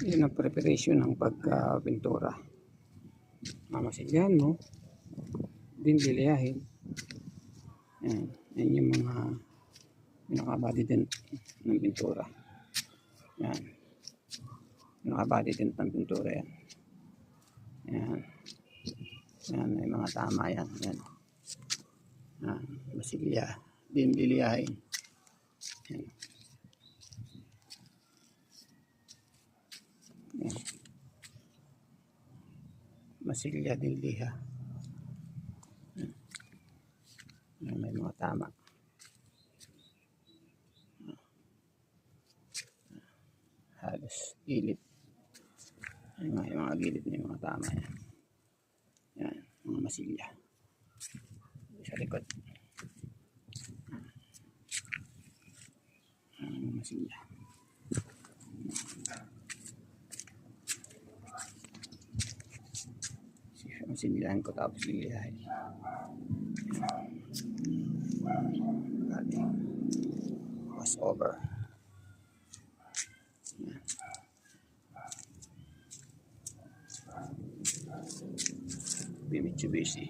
Yun ang preparation ng pagka-pintura. Mamasilyan mo, din liliyahin. Yan, yan yung mga pinaka-body tint ng pintura. Yan. Pinaka-body tint ng pintura yan. Yan. Yan, may mga tama yan. Yan. Yan, masilya. Din liliyahin. Yan. Yan. Masilya din liha. Yan. Yan, may mga tama. Halos gilid. Yung mga gilid na yung mga tama yan. Yan, mga masilya. Sa likod. Mga masilya. Masilyahan ko tapos liliyahin. Was over. Mitsubishi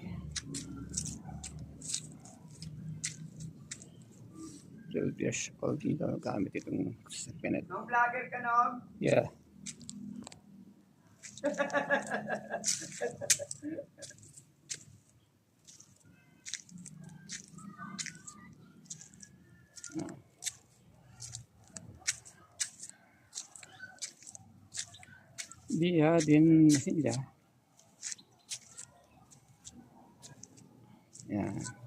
12 years old dito gamit itong sasakyan. Nung vlogger ka noon? Yeah. Dia din masilya. Yan.